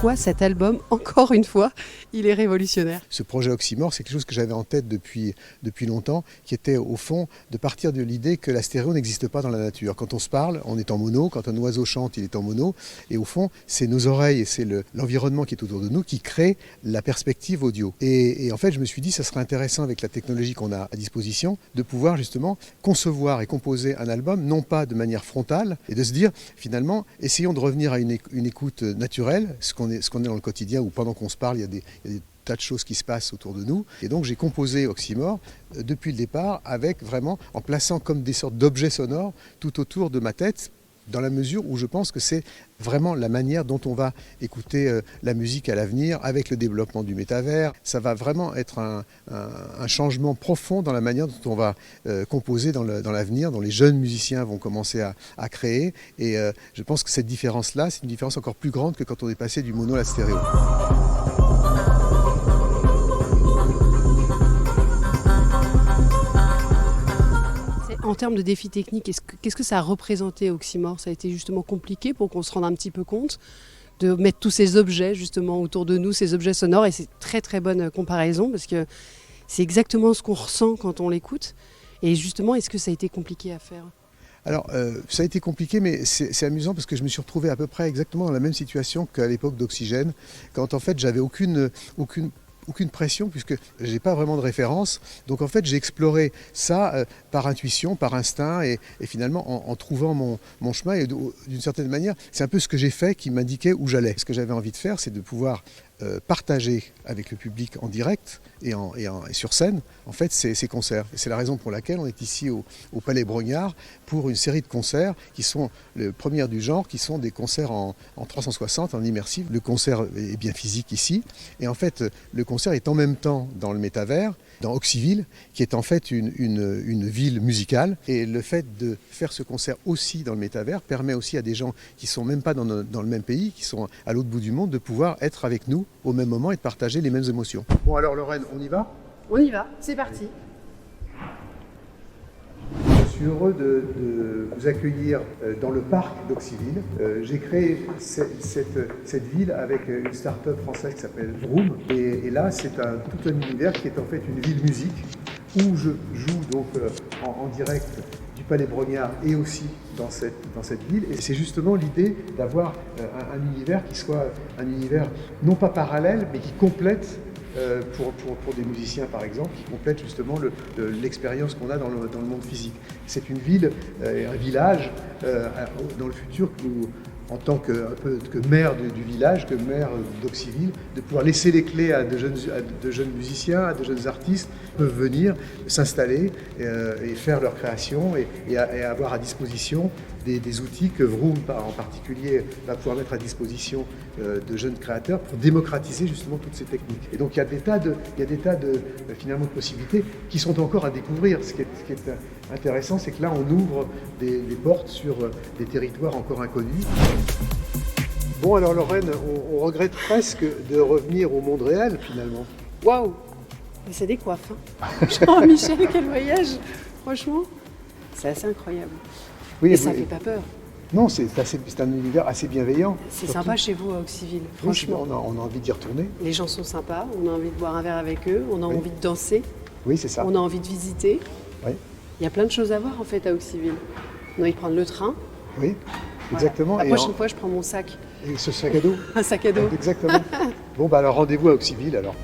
pourquoi cet album, encore une fois, il est révolutionnaire. Ce projet Oxymore, c'est quelque chose que j'avais en tête depuis longtemps, qui était au fond de partir de l'idée que la stéréo n'existe pas dans la nature. Quand on se parle, on est en mono, quand un oiseau chante, il est en mono, et au fond, c'est nos oreilles et c'est l'environnement qui est autour de nous qui crée la perspective audio. Et en fait, je me suis dit, ça serait intéressant avec la technologie qu'on a à disposition, de pouvoir justement concevoir et composer un album, non pas de manière frontale, et de se dire, finalement, essayons de revenir à une écoute naturelle, ce qu'on est dans le quotidien, où pendant qu'on se parle, il y a des tas de choses qui se passent autour de nous. Et donc j'ai composé Oxymore depuis le départ, avec vraiment, en plaçant comme des sortes d'objets sonores tout autour de ma tête, dans la mesure où je pense que c'est vraiment la manière dont on va écouter la musique à l'avenir, avec le développement du métavers. Ça va vraiment être un changement profond dans la manière dont on va composer dans l'avenir, dont les jeunes musiciens vont commencer à créer. Et je pense que cette différence-là, c'est une différence encore plus grande que quand on est passé du mono à la stéréo. En termes de défis techniques, qu'est-ce que ça a représenté Oxymore? Ça a été justement compliqué pour qu'on se rende un petit peu compte de mettre tous ces objets justement autour de nous, ces objets sonores, et c'est très très bonne comparaison parce que c'est exactement ce qu'on ressent quand on l'écoute. Et justement, est-ce que ça a été compliqué à faire? Alors, ça a été compliqué, mais c'est amusant parce que je me suis retrouvé à peu près exactement dans la même situation qu'à l'époque d'Oxygène, quand en fait j'avais aucune pression, puisque je n'ai pas vraiment de référence. Donc en fait j'ai exploré ça par intuition, par instinct, et finalement en trouvant mon chemin. Et d'une certaine manière, c'est un peu ce que j'ai fait qui m'indiquait où j'allais. Ce que j'avais envie de faire, c'est de pouvoir partager avec le public en direct et sur scène, en fait, ces concerts. Et c'est la raison pour laquelle on est ici au Palais Brongniart pour une série de concerts qui sont les premières du genre, qui sont des concerts en 360, en immersif. Le concert est bien physique ici, et en fait, le concert est en même temps dans le métavers, dans Oxyville, qui est en fait une ville musicale. Et le fait de faire ce concert aussi dans le métavers permet aussi à des gens qui ne sont même pas dans le même pays, qui sont à l'autre bout du monde, de pouvoir être avec nous au même moment et de partager les mêmes émotions. Bon alors Lorraine, on y va? On y va, c'est parti. Je suis heureux de vous accueillir dans le parc d'Oxyville. J'ai créé cette ville avec une start-up française qui s'appelle Vroom. Et là, c'est tout un univers qui est en fait une ville musique où je joue donc en direct du Palais Brongniart et aussi dans cette ville. Et c'est justement l'idée d'avoir un univers qui soit un univers non pas parallèle, mais qui complète pour des musiciens par exemple, qui complètent justement l'expérience qu'on a dans le monde physique. C'est une ville, un village dans le futur que nous, en tant que maire du village, que maire d'Oxyville, de pouvoir laisser les clés à de jeunes musiciens, à de jeunes artistes qui peuvent venir s'installer et faire leur création et avoir à disposition des outils que Vroom en particulier va pouvoir mettre à disposition de jeunes créateurs pour démocratiser justement toutes ces techniques. Et donc il y a des tas de finalement de possibilités qui sont encore à découvrir. Ce qui est intéressant, c'est que là on ouvre des portes sur des territoires encore inconnus. Bon alors Lorraine, on regrette presque de revenir au monde réel finalement. Waouh! C'est des coiffes. Hein. Jean-Michel, quel voyage! Franchement, c'est assez incroyable. Oui, et ça fait pas peur. Non, c'est un univers assez bienveillant. C'est sympa chez vous à Oxyville, franchement. Oui, on a envie d'y retourner. Les gens sont sympas, on a envie de boire un verre avec eux, on a envie de danser. Oui, c'est ça. On a envie de visiter. Oui. Il y a plein de choses à voir en fait à Oxyville. On a envie de prendre le train. Oui, exactement. Voilà. La prochaine fois, je prends mon sac. Et ce sac à dos. Un sac à dos. Exactement. Bon, bah alors rendez-vous à Oxyville alors.